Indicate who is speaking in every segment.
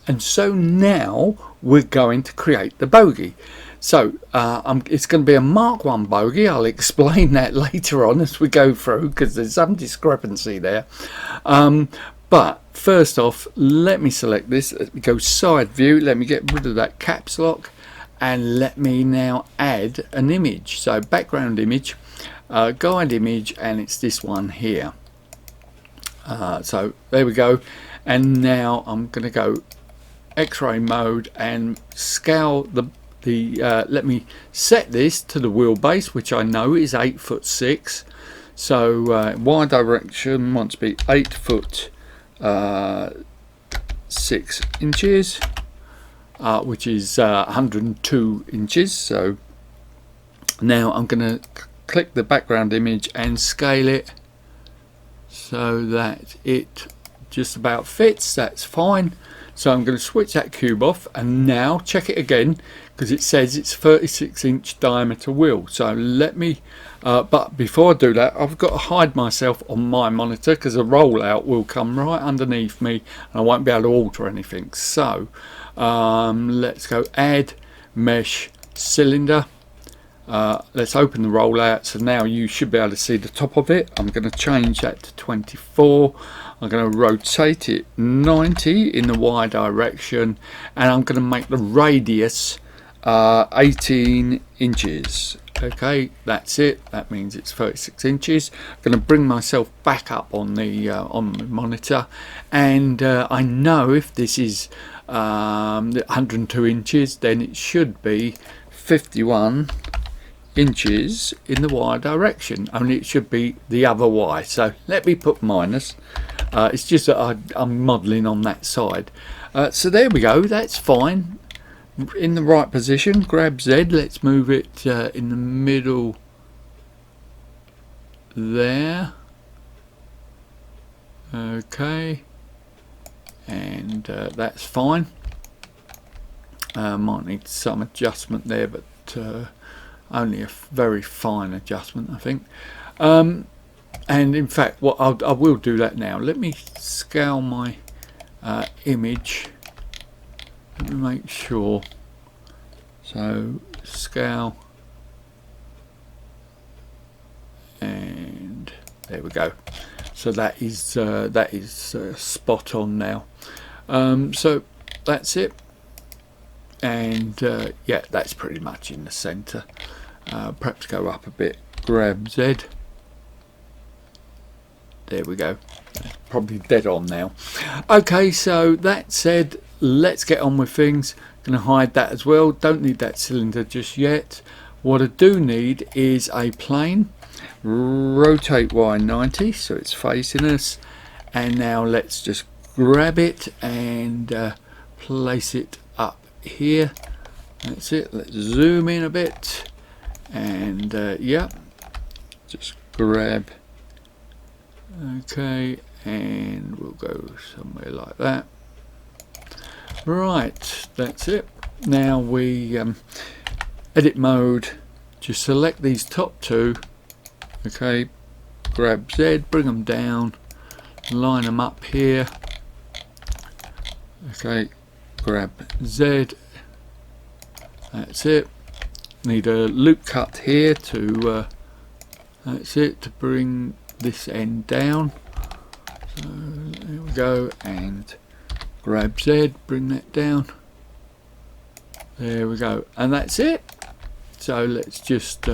Speaker 1: And so now we're going to create the bogey. So it's going to be a Mark 1 bogey. I'll explain that later on as we go through, because there's some discrepancy there. But first off, let me select this. Let me go side view. Let me get rid of that caps lock. And let me now add an image. So background image, guide image, and it's this one here. So there we go. And now I'm going to go X-ray mode and scale let me set this to the wheelbase, which I know is 8'6". So Y direction wants to be 8 6 inches, which is 102 inches. So now I'm going to click the background image and scale it so that it just about fits. That's fine. So I'm going to switch that cube off and now check it again, because it says it's 36-inch diameter wheel. So let me but before I do that, I've got to hide myself on my monitor, because a rollout will come right underneath me and I won't be able to alter anything. So let's go add mesh cylinder. Let's open the rollout. So now you should be able to see the top of it. I'm going to change that to 24. I'm going to rotate it 90 in the Y direction, and I'm going to make the radius 18 inches. Okay, that's it. That means it's 36 inches. I'm going to bring myself back up on the monitor, and I know if this is 102 inches, then it should be 51 inches in the Y direction, only it should be the other Y. So let me put minus. It's just that I'm modelling on that side. So there we go, that's fine. In the right position, grab Z, let's move it in the middle there. Okay, and that's fine. Might need some adjustment there, but only a very fine adjustment, I think. And in fact, what I will do that now. Let me scale my image. Let me make sure. So scale, and there we go. So that is spot on now. So that's it. And yeah, that's pretty much in the center. Perhaps go up a bit, grab Z. There we go. That's probably dead on now. Okay, so that said, let's get on with things. Going to hide that as well. Don't need that cylinder just yet. What I do need is a plane. Rotate Y 90 so it's facing us. And now let's just grab it and place it up here. That's it. Let's zoom in a bit, and yeah, just grab. Okay, and we'll go somewhere like that. Right, that's it. Now we edit mode, just select these top two. Okay, grab Z, bring them down, line them up here. Okay, grab Z. That's it. Need a loop cut here to that's it, to bring this end down. So there we go, and grab Z, bring that down. There we go, and that's it. So let's just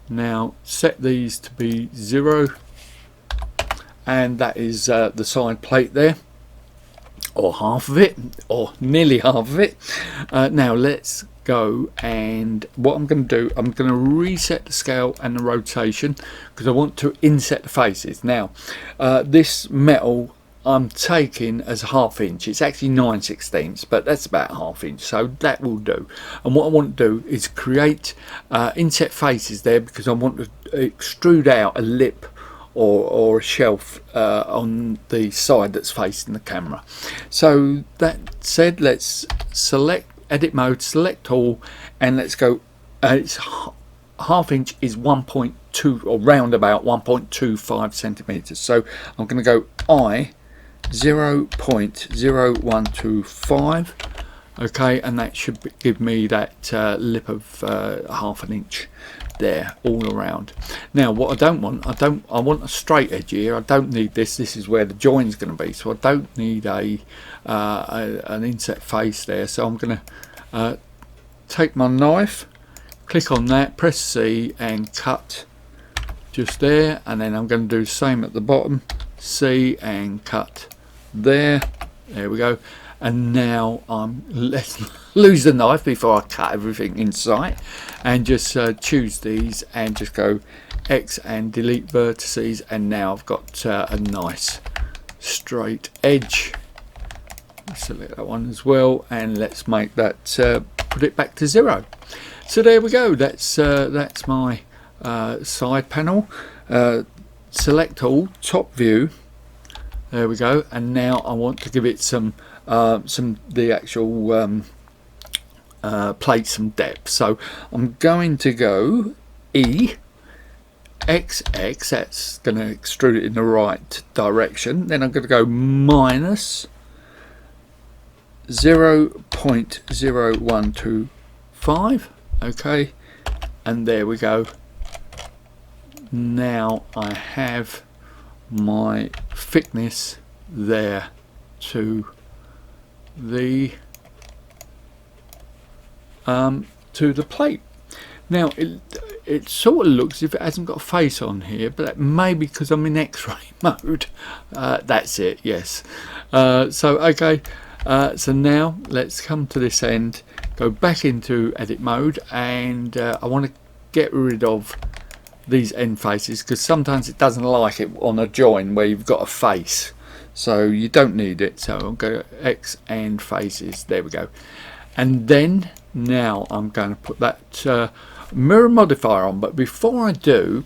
Speaker 1: now set these to be 0, and that is the side plate there, or half of it, or nearly half of it. Now let's go, and what I'm going to do, I'm going to reset the scale and the rotation, because I want to inset the faces. Now this metal I'm taking as a ½ inch. It's actually 9/16, but that's about ½ inch, so that will do. And what I want to do is create inset faces there, because I want to extrude out a lip or a shelf on the side that's facing the camera. So that said, let's select edit mode, select all, and let's go. It's ½ inch is 1.2, or round about 1.25 centimeters. So I'm going to go I 0.0125. okay, and that should give me that lip of 1/2 inch there all around. Now what I don't want, I want a straight edge here. I don't need this. This is where the join's going to be, so I don't need an inset face there. So I'm going to take my knife, click on that, press C and cut just there, and then I'm going to do the same at the bottom, C and cut there. There we go. And now let's lose the knife before I cut everything in sight, and just choose these and just go X and delete vertices, and now I've got a nice straight edge. Select that one as well, and let's make that put it back to 0. So there we go. That's my side panel. Select all, top view. There we go. And now I want to give it some the actual plate some depth. So I'm going to go E, XX, that's going to extrude it in the right direction. Then I'm going to go minus 0.0125. okay, and there we go. Now I have my thickness there to the plate. Now it sort of looks as if it hasn't got a face on here, but that may be because I'm in X-ray mode. That's it, yes. So okay, so now let's come to this end, go back into edit mode, and I want to get rid of these end faces because sometimes it doesn't like it on a join where you've got a face, so you don't need it. So I'll go X and faces, there we go. And then now I'm going to put that mirror modifier on, but before I do,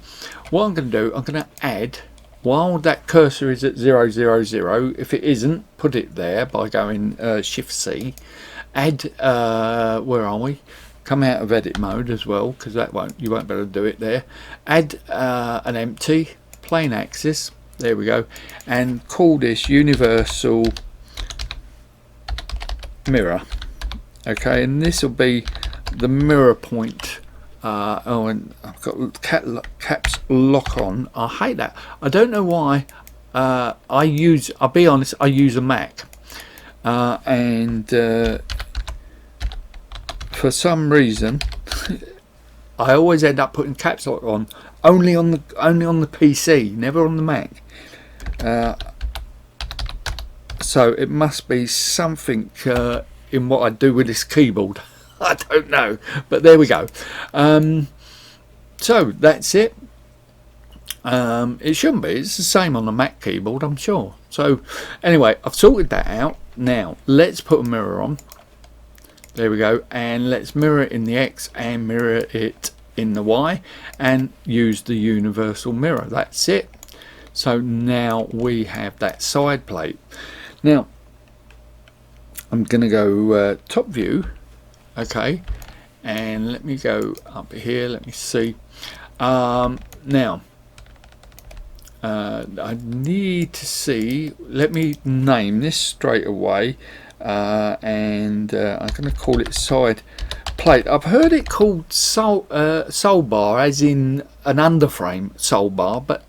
Speaker 1: what I'm going to do, I'm going to add, while that cursor is at 0, 0, 0, if it isn't, put it there by going Shift C, add where are we, come out of edit mode as well, because you won't be able to do it there. Add an empty plane axis, there we go, and call this universal mirror. Okay, and this will be the mirror point. Oh, and I've got caps lock on. I hate that. I don't know why. I'll be honest, I use a Mac, and for some reason I always end up putting caps lock on only on the PC, never on the Mac. So it must be something in what I do with this keyboard. I don't know, but there we go. So that's it. It shouldn't be, it's the same on the Mac keyboard, I'm sure. So anyway, I've sorted that out. Now let's put a mirror on. There we go, and let's mirror it in the X and mirror it in the Y and use the universal mirror. That's it. So now we have that side plate. Now I'm gonna go top view, okay, and let me go up here, let me see. Now I need to see, let me name this straight away, and I'm going to call it side plate. I've heard it called soul bar, as in an underframe soul bar, but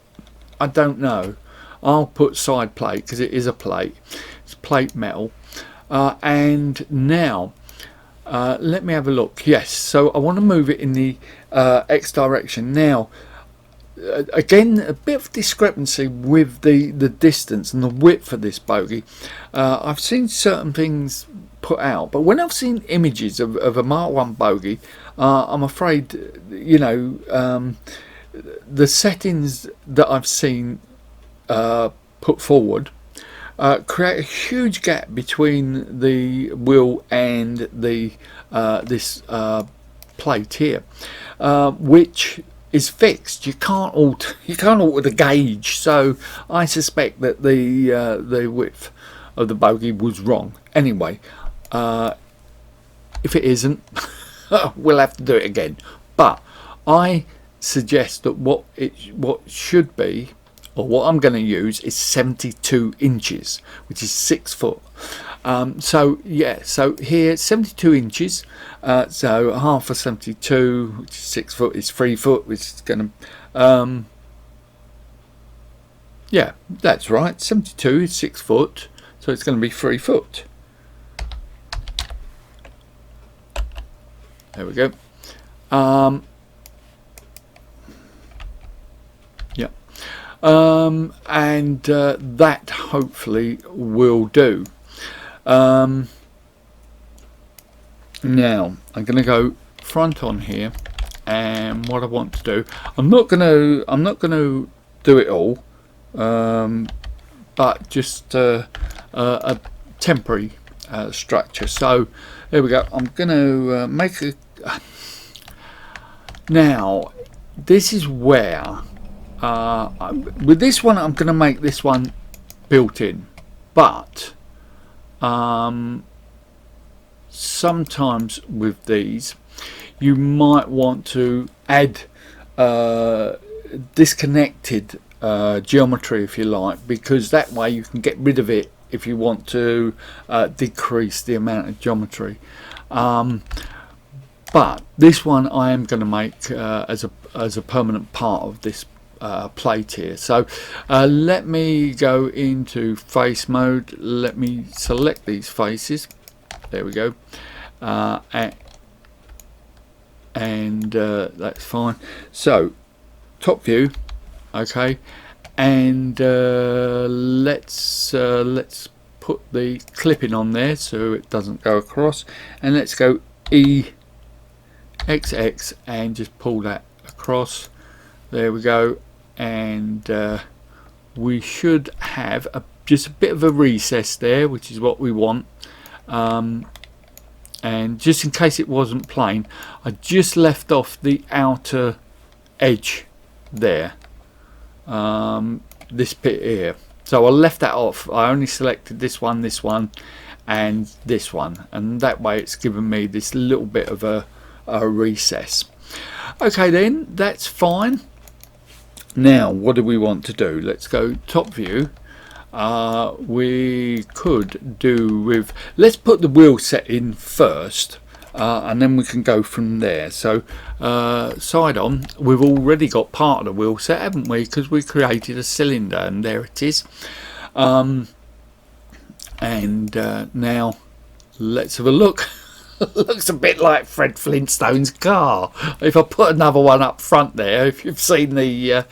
Speaker 1: I don't know. I'll put side plate because it is a plate. It's plate metal. And now let me have a look. Yes, so I want to move it in the X direction. Now again, a bit of discrepancy with the distance and the width of this bogey. I've seen certain things put out, but when I've seen images of a Mark 1 bogey, I'm afraid, you know, the settings that I've seen put forward create a huge gap between the wheel and the this plate here, which is fixed. You can't alter the gauge. So I suspect that the width of the bogey was wrong. Anyway, if it isn't, we'll have to do it again. But I suggest that what should be or what I'm going to use, is 72 inches, which is 6 foot. So yeah, so here 72 inches, so half of 72, which is 6 foot, is 3 foot, which is going to yeah, that's right, 72 is 6 foot, so it's going to be 3 foot. There we go. Yeah, and that hopefully will do. Now I'm going to go front on here, and what I want to do, I'm not going to do it all, but just a temporary structure. So there we go. I'm going to make a. Now this is where with this one I'm going to make this one built in, but sometimes with these you might want to add disconnected geometry, if you like, because that way you can get rid of it if you want to decrease the amount of geometry. But this one I am going to make as a permanent part of this plate here. So let me go into face mode. Let me select these faces. There we go. And that's fine. So top view, okay, and let's put the clipping on there so it doesn't go across, and let's go XX and just pull that across. There we go, and we should have just a bit of a recess there, which is what we want. And just in case it wasn't plain, I just left off the outer edge there, this bit here, so I left that off. I only selected this one, and this one, and that way it's given me this little bit of a recess. Okay, then that's fine. Now what do we want to do? Let's go top view. We could do with, let's put the wheel set in first, and then we can go from there. So side on, we've already got part of the wheel set, haven't we, because we created a cylinder, and there it is. And now let's have a look. Looks a bit like Fred Flintstone's car. If I put another one up front there, if you've seen the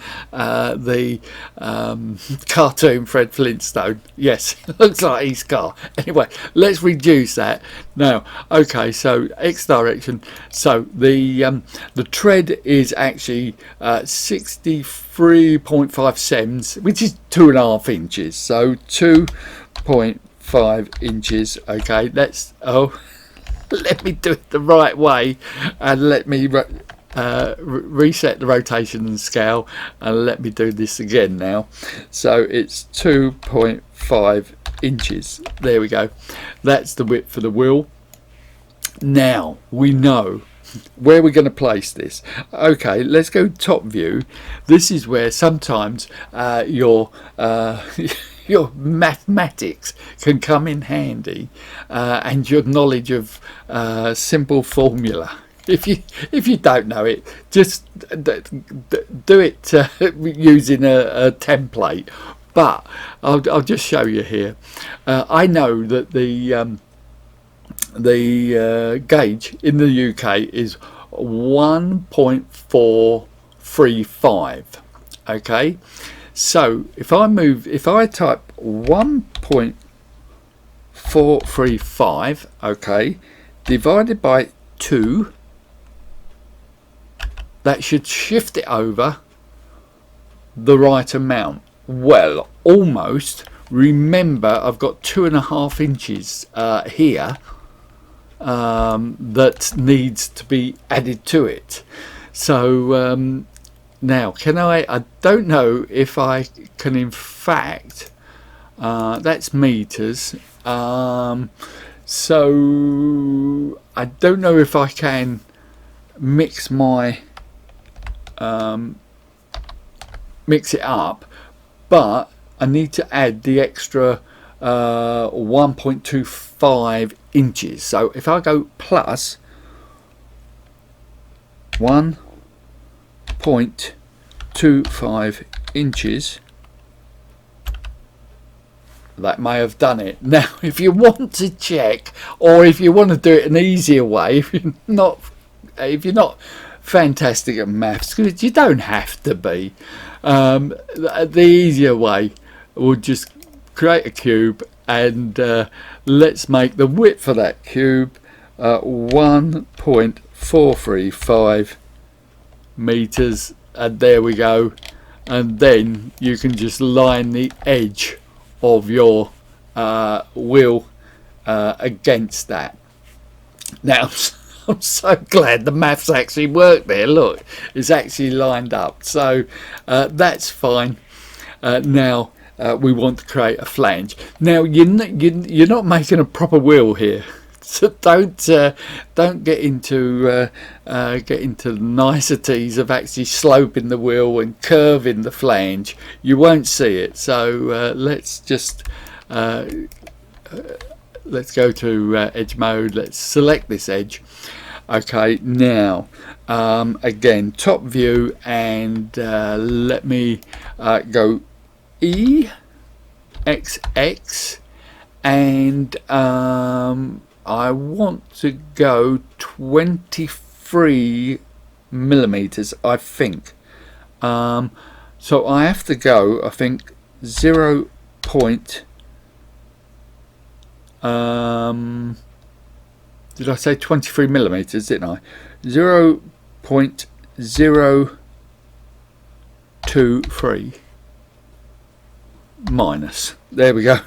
Speaker 1: cartoon Fred Flintstone, yes, it looks like his car. Anyway, let's reduce that now. Okay, so X direction. So the tread is actually 63.5 sems, which is 2.5 inches. So 2.5 inches. Okay, let's let me do it the right way, and let me reset the rotation and scale, and let me do this again now. So it's 2.5 inches. There we go. That's the width for the wheel. Now we know where we're going to place this. Okay, let's go top view. This is where sometimes your mathematics can come in handy, and your knowledge of simple formula. If you don't know it, just do it using a template. But I'll just show you here. I know that the gauge in the UK is 1.435. okay, so if I type 1.435, okay, divided by 2, that should shift it over the right amount. Well, almost. Remember, I've got 2.5 inches here that needs to be added to it. So now, I don't know if I can, in fact, that's meters. So I don't know if I can mix it up, but I need to add the extra 1.25 inches. So if I go plus 1.25 inches, that may have done it. Now if you want to check, or if you want to do it an easier way, if you're not fantastic at maths, because you don't have to be, the easier way would just create a cube, and let's make the width for that cube 1.435 meters, and there we go. And then you can just line the edge of your wheel against that. Now I'm so glad the maths actually worked there. Look, it's actually lined up, so that's fine. Now we want to create a flange. Now you're not making a proper wheel here, so don't get into the niceties of actually sloping the wheel and curving the flange. You won't see it. So let's just let's go to edge mode. Let's select this edge. Okay, now again, top view, and let me go EXX, and I want to go 23 millimeters, I think. So I have to go, I think, 0. Did I say 23 millimeters, didn't I? 0.023 minus. There we go.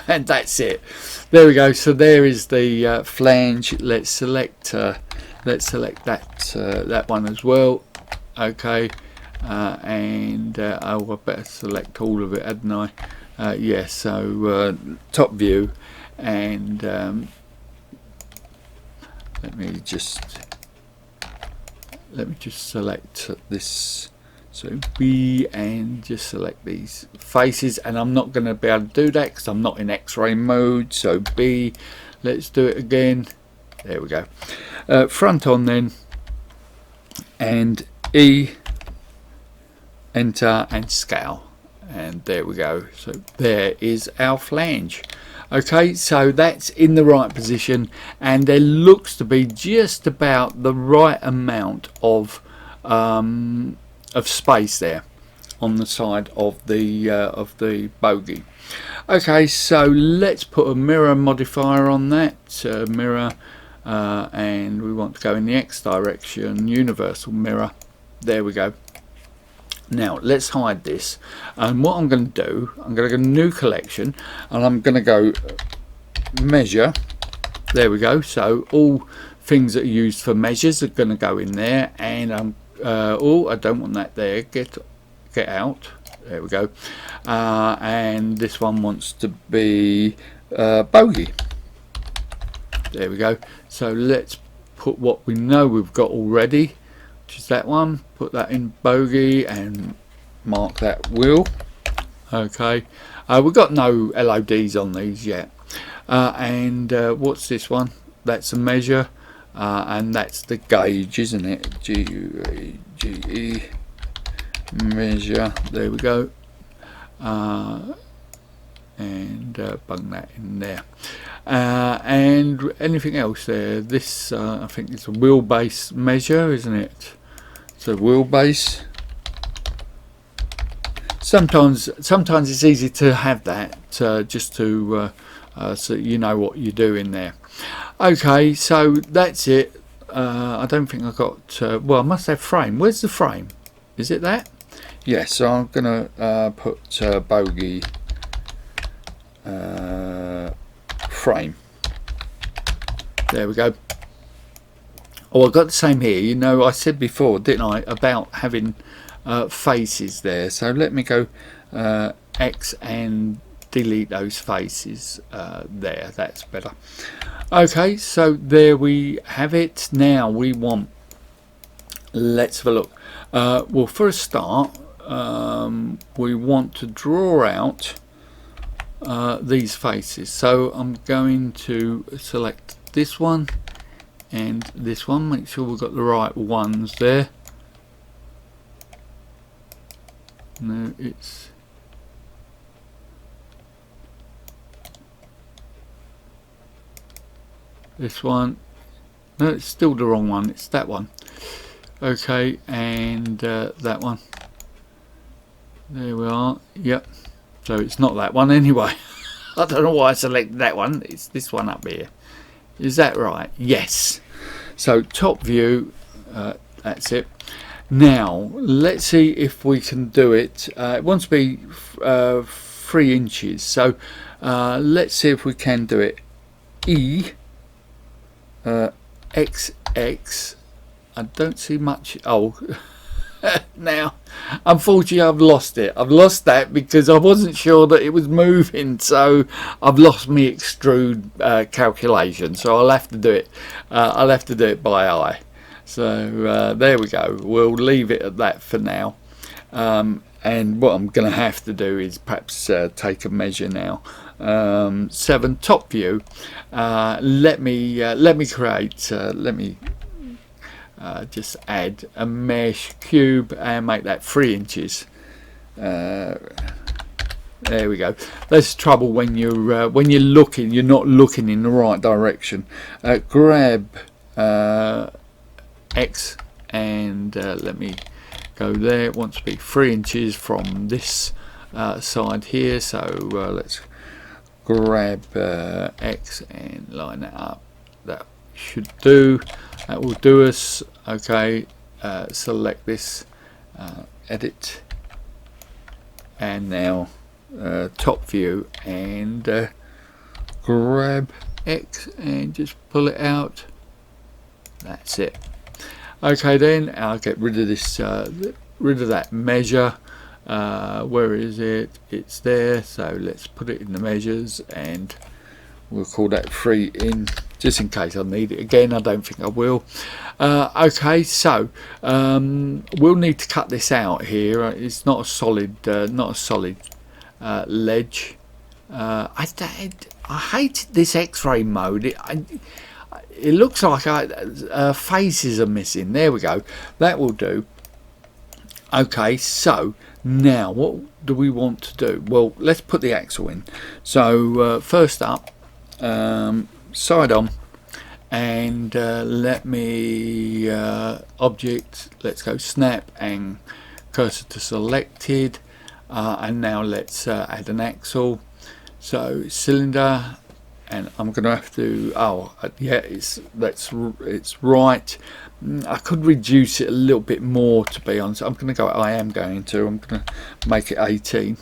Speaker 1: And that's it. There we go. So there is the flange. Let's select that that one as well. Okay. And oh, I better select all of it, hadn't I? Yeah. So top view, and let me just select this. So B, and just select these faces, and I'm not going to be able to do that because I'm not in X-ray mode. So B, let's do it again. There we go. Front on then, and E, enter, and scale, and there we go. So there is our flange. Okay, so that's in the right position, and there looks to be just about the right amount of space there on the side of the bogey. Okay, so let's put a mirror modifier on that mirror, and we want to go in the X direction, universal mirror. There we go. Now let's hide this, and what I'm going to do, I'm going to go new collection, and I'm going to go measure. There we go. So all things that are used for measures are going to go in there, and I'm oh, I don't want that there. Get out. There we go. And this one wants to be bogey. There we go. So let's put what we know we've got already, which is that one. Put that in bogey and mark that wheel. Okay. We've got no LODs on these yet. And what's this one? That's a measure. And that's the gauge, isn't it? G-U-A-G-E, measure. There we go. And bung that in there. And anything else there? This I think it's a wheelbase measure, isn't it? It's a wheelbase. Sometimes it's easy to have that just to so you know what you're doing there. Okay, so that's it. I don't think I got well, I must have frame. Where's the frame? Is it that? Yes, so I'm gonna put bogey frame. There we go. Oh, I got the same here. You know, I said before, didn't I, about having faces there. So let me go X and delete those faces there. That's better. Okay, so there we have it. Now we want, let's have a look. Well, for a start, we want to draw out these faces. So I'm going to select this one and this one, make sure we've got the right ones there. No, it's this one. No, it's still the wrong one, it's that one. Okay, and that one. There we are. Yep. So it's not that one anyway. I don't know why I selected that one. It's this one up here. Is that right? Yes. So top view, that's it. Now let's see if we can do it. It wants to be 3 inches. So let's see if we can do it. E XX. I don't see much. Oh. Now unfortunately I've lost it. I've lost that because I wasn't sure that it was moving, so I've lost my extrude calculation, so I'll have to do it by eye. So there we go. We'll leave it at that for now, and what I'm gonna have to do is perhaps take a measure now. 7 top view. Let me create just add a mesh cube and make that 3 inches. There we go. That's the trouble when you're looking, you're not looking in the right direction. Grab X and let me go there. It wants to be 3 inches from this side here, so let's grab X and line that up. That should do. That will do us. Okay, select this, edit, and now top view, and grab X and just pull it out. That's it. Okay, then I'll get rid of this, rid of that measure. Where is it? It's there. So let's put it in the measures, and we'll call that 3 in, just in case I need it again. I don't think I will. Okay, so we'll need to cut this out here. It's not a solid, ledge. I hate this X-ray mode. It looks like faces are missing. There we go. That will do. Okay, so now what do we want to do? Well, let's put the axle in. So first up, side on, and let me object, let's go snap and cursor to selected, and now let's add an axle. So cylinder, and I'm gonna have to, oh yeah, it's right. I could reduce it a little bit more, to be honest. I'm going to make it 18.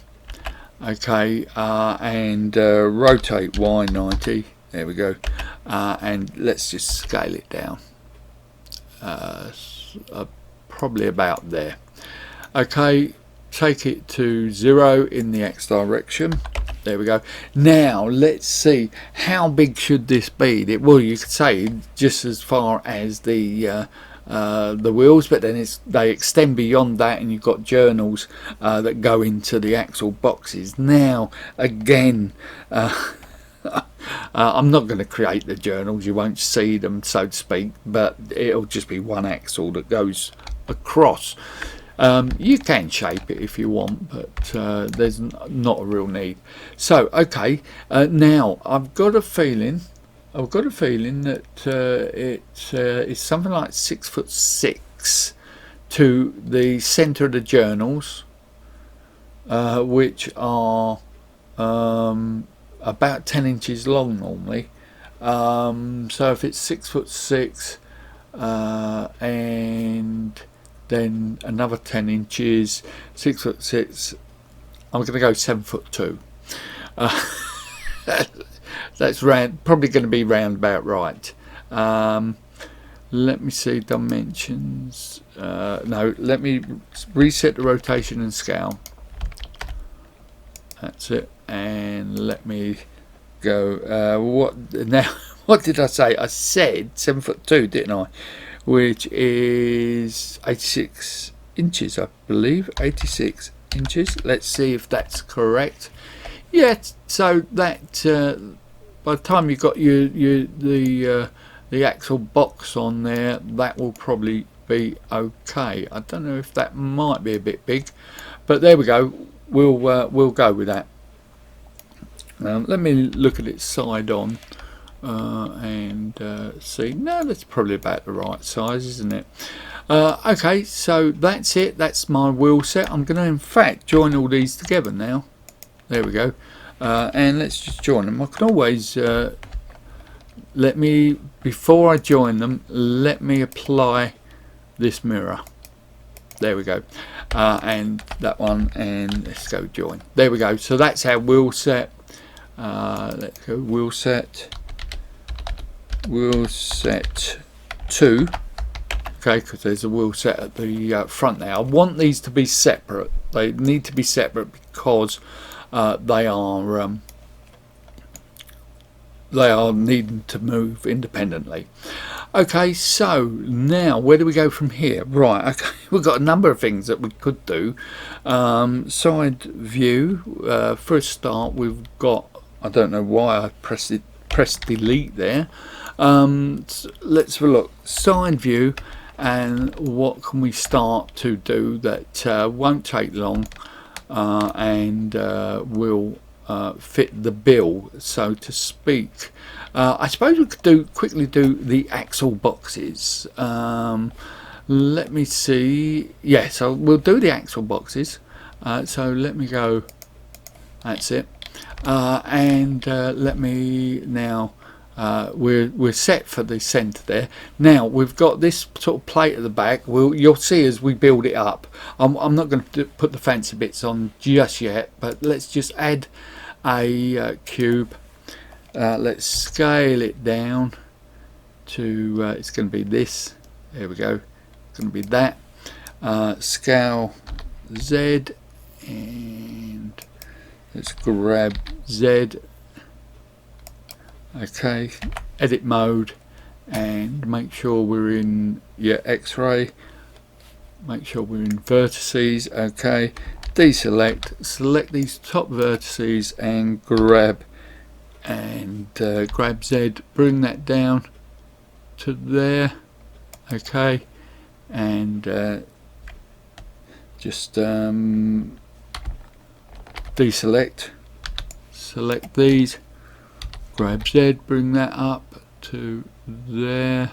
Speaker 1: Okay, and rotate Y90. There we go. And let's just scale it down. Probably about there. Okay, take it to 0 in the X direction. There we go. Now let's see, how big should this be? Well, you could say just as far as the wheels, but then they extend beyond that, and you've got journals that go into the axle boxes. Now again, I'm not going to create the journals, you won't see them, so to speak, but it'll just be one axle that goes across. You can shape it if you want, but there's not a real need. So okay, now I've got a feeling that it's something like 6'6" to the center of the journals, which are about 10 inches long normally. So if it's 6'6", and then another 10 inches, 6'6", I'm going to go 7'2". That's round, probably going to be round about right. Let me see dimensions. No, let me reset the rotation and scale. That's it, and let me go. What now? What did I say? I said 7'2", didn't I? Which is 86 inches, I believe. 86 inches. Let's see if that's correct. Yeah, so that by the time you've got the axle box on there, that will probably be okay. I don't know if that might be a bit big, but there we go. We'll go with that. Let me look at it side on and see. No, that's probably about the right size, isn't it? Okay, so that's it. That's my wheel set. I'm going to in fact join all these together now. There we go. And let's just join them. I can always before I join them, let me apply this mirror. There we go. And that one, and let's go join. There we go. So that's our wheel set. Let's go wheel set 2. Okay, because there's a wheel set at the front now. I want these to be separate. They need to be separate because they are needing to move independently. Okay, so now where do we go from here? Right, okay, we've got a number of things that we could do. Side view, for a start, we've got, I don't know why I pressed delete there. Let's have a look. Side view, and what can we start to do that won't take long and will fit the bill, so to speak. I suppose we could quickly do the axle boxes. Let me see. Yeah, so we'll do the axle boxes. So let me go. That's it. And let me now. We're set for the centre there. Now we've got this sort of plate at the back. You'll see as we build it up. I'm not going to put the fancy bits on just yet, but let's just add a cube. Let's scale it down to it's going to be this. There we go. It's going to be that. Scale Z, and let's grab Z. Okay, edit mode, and make sure we're in X-ray. Make sure we're in vertices. Okay, deselect, select these top vertices and grab Z, bring that down to there. Okay, and just deselect, select these, grab Z, bring that up to there.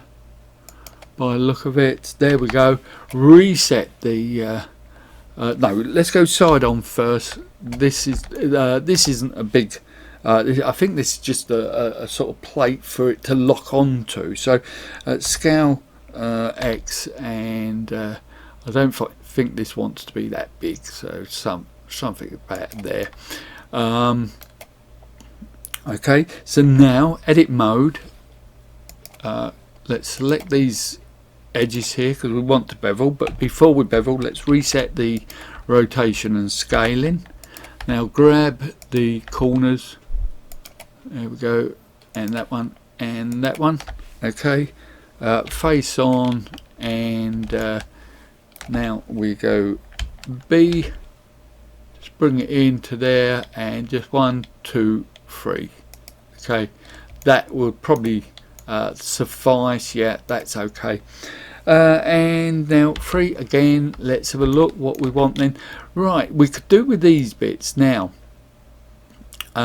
Speaker 1: By the look of it, there we go. Reset the no, let's go side on first. This isn't a big I think this is just a sort of plate for it to lock onto. So scale X, and I don't think this wants to be that big, so something about there. Okay, so now edit mode. Let's select these edges here because we want to bevel, but before we bevel, let's reset the rotation and scaling. Now grab the corners. There we go, and that one and that one. Okay, face on, and now we go B. Just bring it into there, and just 1, 2, 3. Okay, that will probably suffice. Yeah, that's okay. And now 3 again. Let's have a look what we want then. Right, we could do with these bits now. Do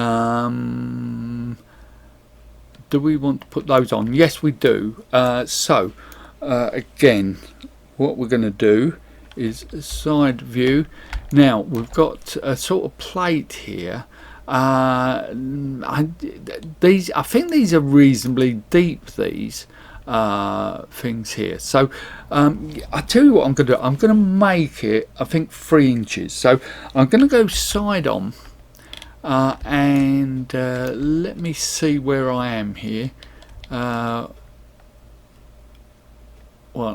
Speaker 1: we want to put those on? Yes, we do. So again, what we're going to do is side view. Now we've got a sort of plate here. I think these are reasonably deep, these things here. So I tell you what I'm going to do. I'm going to make it, I think, 3 inches. So I'm going to go side on. And let me see where I am here. Well,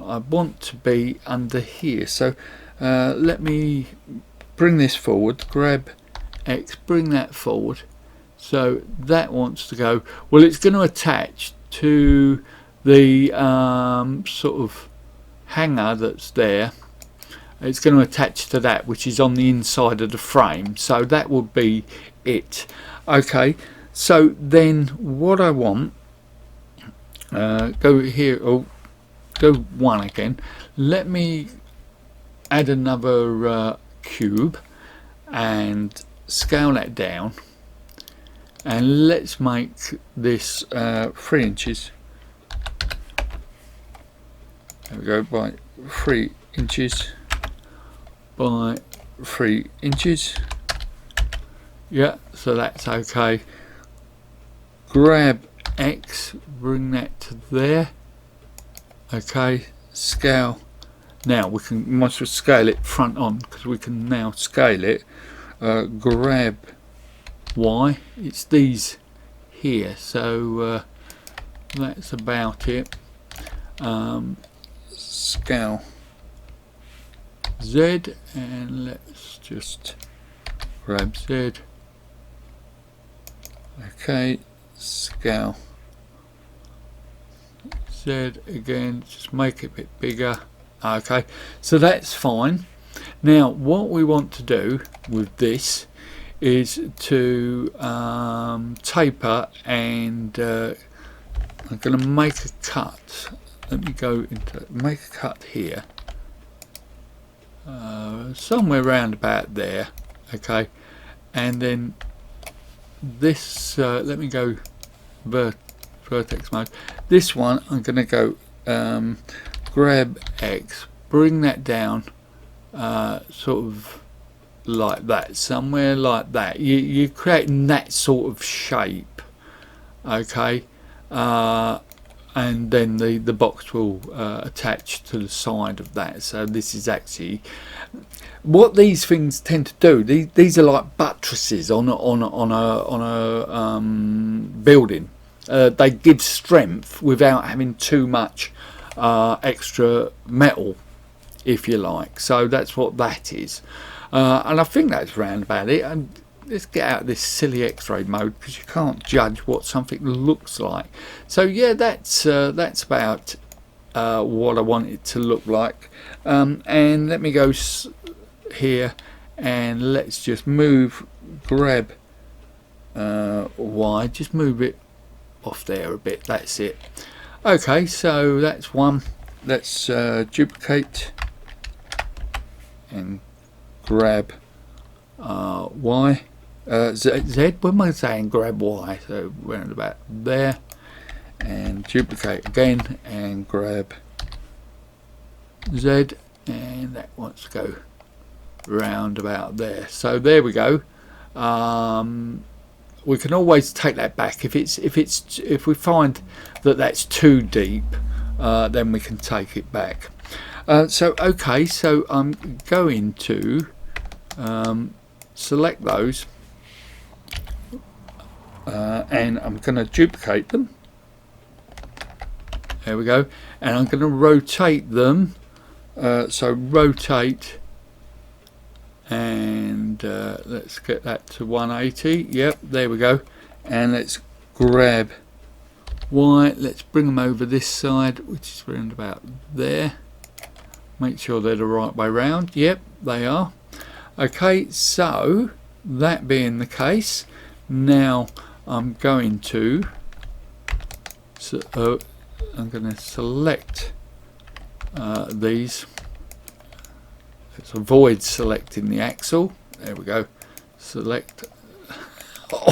Speaker 1: I want to be under here, so let me bring this forward, grab X, bring that forward. So that wants to go, well, it's going to attach to the sort of hanger that's there. it's going to attach to that, which is on the inside of the frame. So that would be it. Okay, so then what I want, go here, or go one again. Let me add another cube and scale that down, and let's make this 3 inches. There we go, by 3 inches by 3 inches. Yeah, so that's okay. Grab X, bring that to there. Okay, scale. Now we might as well scale it front on, because we can now scale it. Grab Y, it's these here, so that's about it. Scale Z, and let's just grab Z. Okay, scale Z again, just make it a bit bigger. Okay, so that's fine. Now what we want to do with this is to taper, and I'm going to make a cut. Let me go into make a cut here, somewhere around about there. Okay, and then this, let me go vertex mode. This one I'm going to go grab X, bring that down, sort of like that, somewhere like that. You're creating that sort of shape. Okay, and then the box will attach to the side of that. So this is actually what these things tend to do. These are like buttresses on a building. They give strength without having too much extra metal, if you like. So that's what that is, and I think that's round about it. And let's get out of this silly X-ray mode, because you can't judge what something looks like. So yeah, that's about what I want it to look like. And let me go here, and let's just move, grab Y, just move it off there a bit. That's it. Okay, so that's one. Let's duplicate and grab Y. Z, what am I saying? Grab Y, so we're about there, and duplicate again and grab Z, and that wants to go round about there. So there we go. We can always take that back if we find that that's too deep, then we can take it back. So okay, so I'm going to select those, and I'm going to duplicate them. There we go, and I'm going to rotate them. So rotate, and let's get that to 180. Yep, there we go. And let's grab Y, let's bring them over this side, which is around about there. Make sure they're the right way round. Yep, they are. Okay, so that being the case, now I'm going to select these. Let's avoid selecting the axle. There we go. Select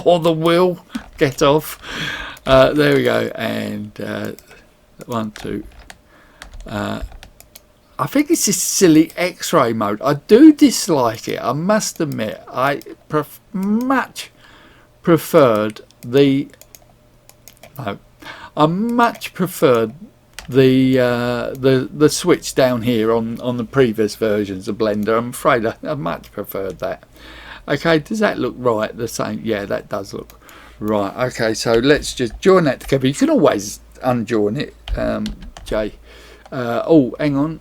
Speaker 1: or the wheel. Get off. There we go. And 1, 2. I think it's this silly X-ray mode. I do dislike it, I must admit. I much preferred the switch down here on the previous versions of Blender. I'm afraid I much preferred that. Okay, does that look right? The same? Yeah, that does look right. Okay, so let's just join that together. You can always unjoin it, Jay. Oh, hang on.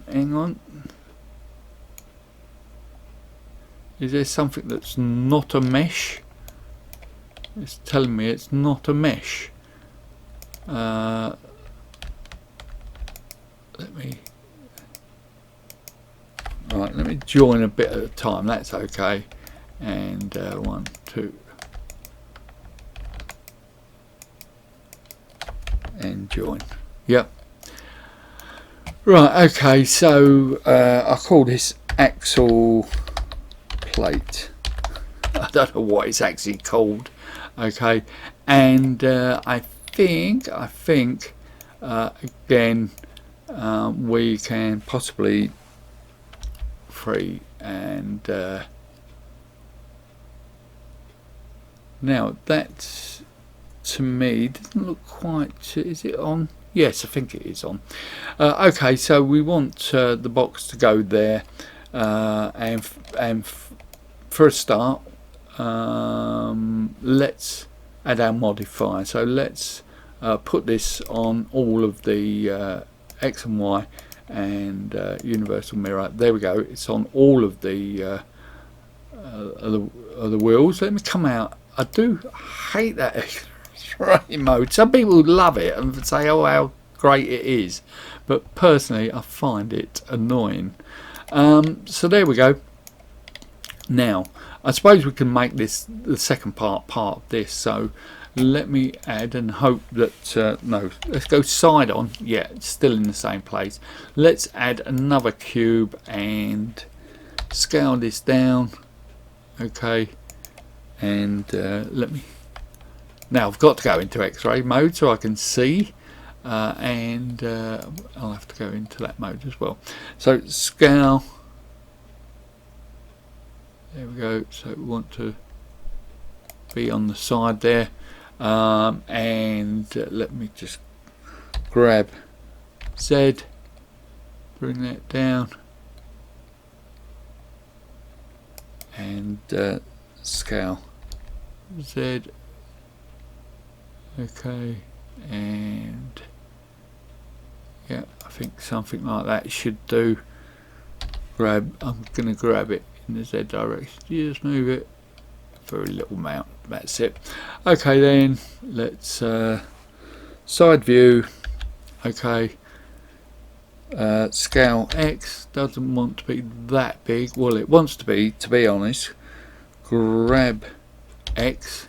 Speaker 1: Is there something that's not a mesh? It's telling me it's not a mesh. Let me. Right, let me join a bit at a time, that's okay. And 1, 2, and join. Yep. Right, okay, so I call this axle plate. I don't know what it's actually called. Okay, and I think again we can possibly free and now that to me doesn't look quite. Is it on? Yes, I think it is on. Okay, so we want the box to go there, and for a start, let's add our modifier. So let's put this on all of the X and Y and universal mirror. There we go. It's on all of the wheels. Let me come out. I do hate that X-ray mode. Some people love it and say, "Oh, how great it is," but personally, I find it annoying. So there we go. Now, I suppose we can make this the second part of this. So let me add and hope that no, let's go side on. Yeah, it's still in the same place. Let's add another cube and scale this down. Okay, and let me. Now I've got to go into X-ray mode so I can see, and I'll have to go into that mode as well. So scale. There we go. So we want to be on the side there, and let me just grab Z, bring that down, and scale Z. Okay, and yeah, I think something like that should do. I'm going to grab it in the Z direction. Just move it for a little amount. That's it. Okay, then let's side view. Okay, scale X doesn't want to be that big. Well, it wants to be honest. Grab X,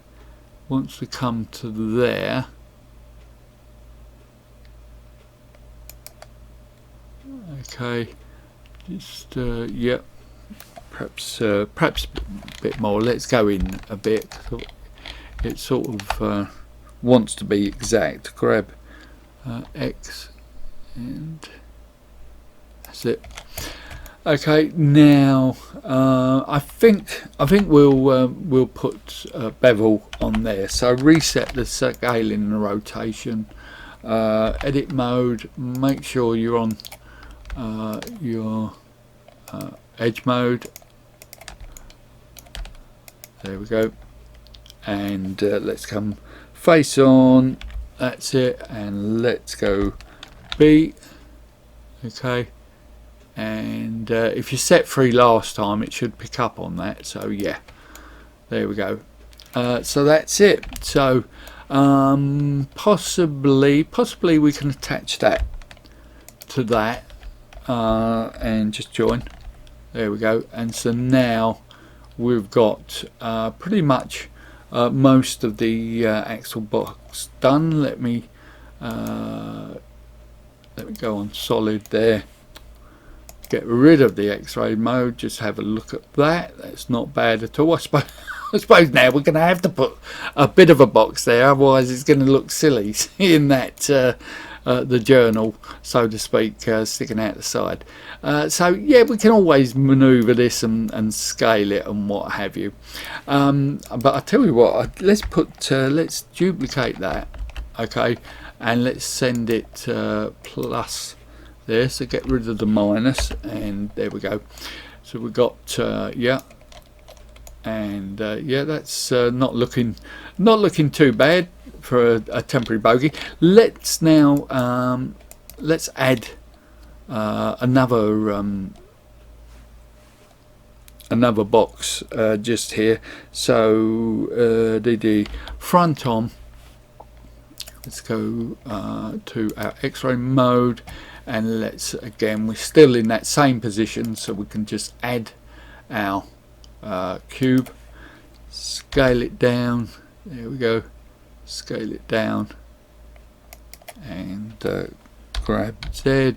Speaker 1: wants to come to there. Okay, just yep. Perhaps a bit more. Let's go in a bit. It sort of wants to be exact. Grab X, and that's it. Okay, now I think we'll put bevel on there. So reset the scaling and the rotation. Edit mode. Make sure you're on your edge mode. There we go, and let's come face on. That's it, and let's go B. Okay, and if you set free last time, it should pick up on that. So yeah, there we go. So that's it. So possibly we can attach that to that and just join. There we go. And so now we've got pretty much most of the axle box done. Let me go on solid there. Get rid of the X-ray mode. Just have a look at that. That's not bad at all. I suppose now we're going to have to put a bit of a box there, otherwise it's going to look silly seeing that the journal, so to speak, sticking out the side. So yeah, we can always maneuver this and scale it and what have you. But I tell you what, let's duplicate that, okay, and let's send it plus there. So get rid of the minus, and there we go. So we got yeah, and yeah, that's not looking too bad for a temporary bogey. Let's now let's add another box just here. So the front on. Let's go to our X-ray mode, and let's, again, we're still in that same position, so we can just add our cube, scale it down, there we go, scale it down, and grab Z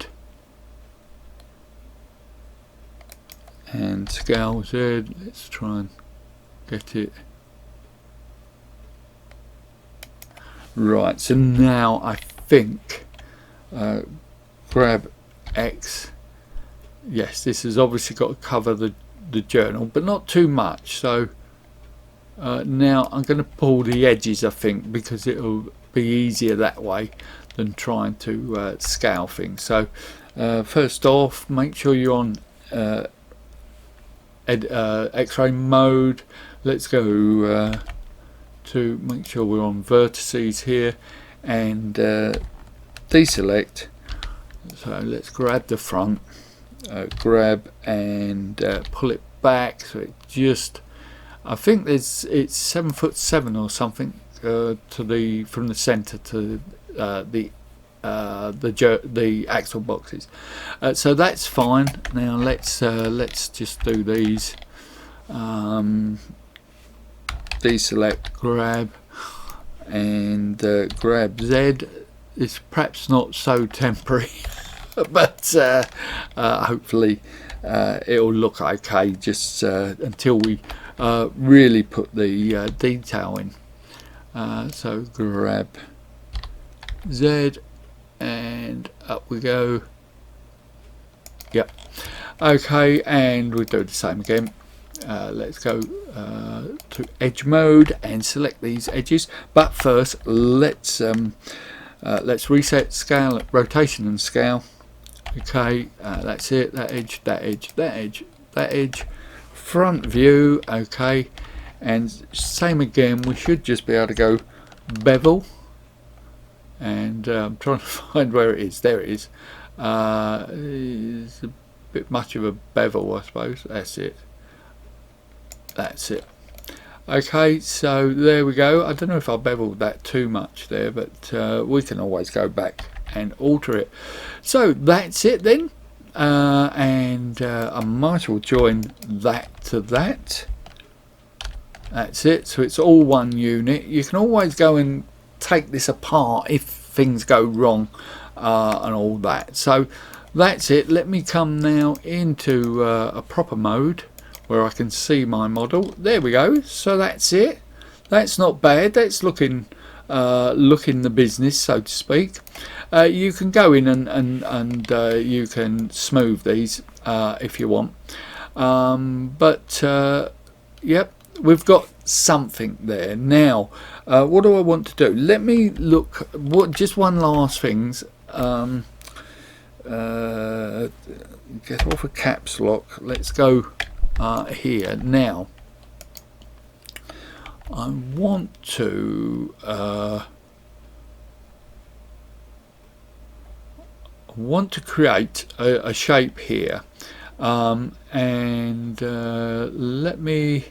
Speaker 1: and scale Z. Let's try and get it right. So now I think grab X. Yes, this has obviously got to cover the journal, but not too much. So now I'm going to pull the edges, I think, because it'll be easier that way than trying to scale things. So first off, make sure you're on X-ray mode. Let's go to make sure we're on vertices here, and deselect. So let's grab the front, grab and pull it back, so it just, I think it's 7'7" or something to the, from the center to the axle boxes. So that's fine. Now let's just do these. Deselect, grab, and grab Z. It's perhaps not so temporary, but hopefully it'll look okay, just until we really put the detail in. So grab Z and up we go. Yep. Okay, and we'll do the same again. Let's go to edge mode and select these edges, but first let's reset scale, rotation and scale. Okay, that's it. That edge, that edge, that edge, that edge, front view. Okay, and same again, we should just be able to go bevel, and I'm trying to find where it is. There it is. It's a bit much of a bevel, I suppose. That's it. That's it. Okay, so there we go. I don't know if I beveled that too much there, but we can always go back and alter it. So that's it then, and I might as well join that to that. That's it. So it's all one unit. You can always go and take this apart if things go wrong and all that. So that's it. Let me come now into a proper mode where I can see my model. There we go. So that's it. That's not bad. That's looking the business, so to speak. You can go in and you can smooth these if you want. But yep, we've got something there. Now, what do I want to do? Let me look. Just one last thing. Get off a caps lock. Let's go here now. I want to create a shape here, and let me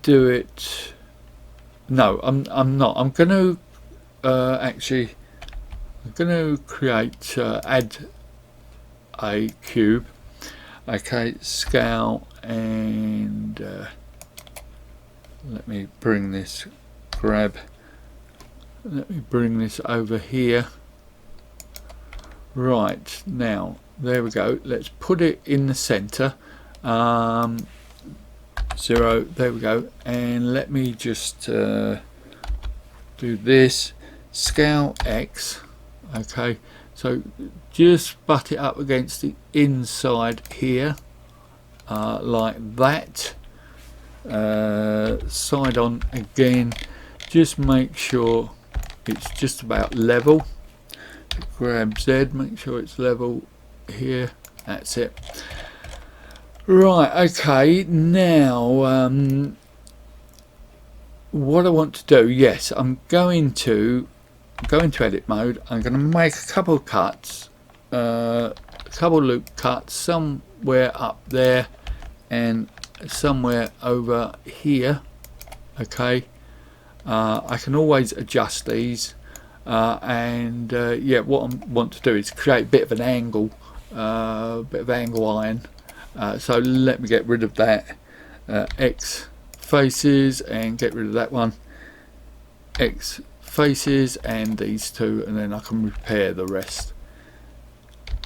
Speaker 1: do it. No, I'm not. I'm going to actually, I'm going to create add a cube. Okay, scale, and let me bring this, let me bring this over here. Right, now there we go. Let's put it in the center. 0, there we go. And let me just do this, scale X. Okay, so just butt it up against the inside here, like that. Side on again, just make sure it's just about level. Grab Z, make sure it's level here. That's it. Right, okay, now what I want to do, yes, I'm going to go into edit mode. I'm going to make a couple of cuts, a couple loop cuts somewhere up there and somewhere over here. Okay, I can always adjust these. Yeah, what I want to do is create a bit of an angle, iron. So let me get rid of that. X faces and get rid of that one. X faces and these two, and then I can repair the rest.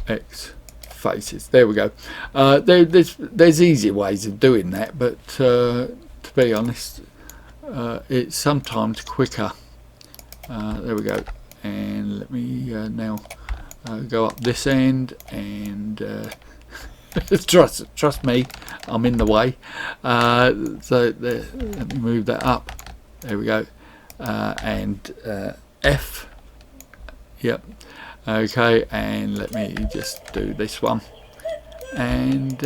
Speaker 1: X faces. There we go. There's easier ways of doing that, but to be honest, it's sometimes quicker. There we go. And let me now go up this end and trust me, I'm in the way. So there, let me move that up. There we go. And F. Yep. Okay, and let me just do this one. And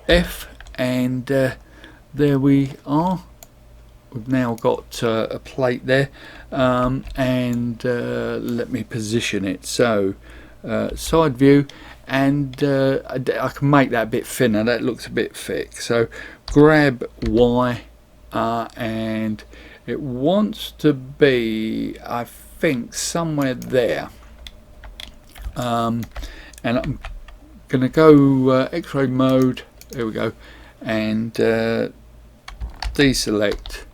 Speaker 1: F, and there we are. We've now got a plate there, and let me position it. So side view, and I can make that a bit thinner. That looks a bit thick. So grab Y, and it wants to be, I think, somewhere there. And I'm going to go X-ray mode. There we go, and deselect.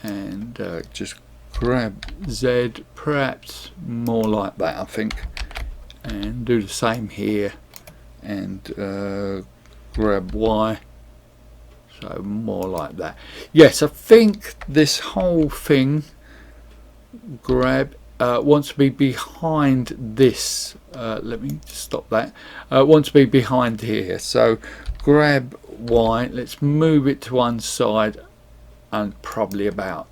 Speaker 1: And just grab Z, perhaps more like that, I think, and do the same here, and grab Y, so more like that. Yes, I think this whole thing wants to be behind this. Let me stop that. Wants to be behind here, so grab Y, let's move it to one side, and probably about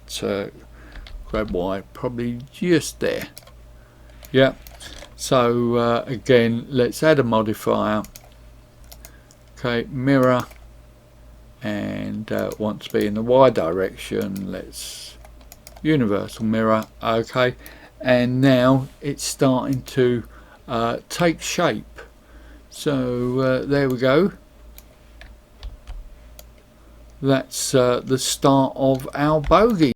Speaker 1: grab Y, probably just there. Yeah, so again, let's add a modifier. Okay, mirror, and want to be in the Y direction. Let's universal mirror. Okay, and now it's starting to take shape. So there we go. That's the start of our bogey.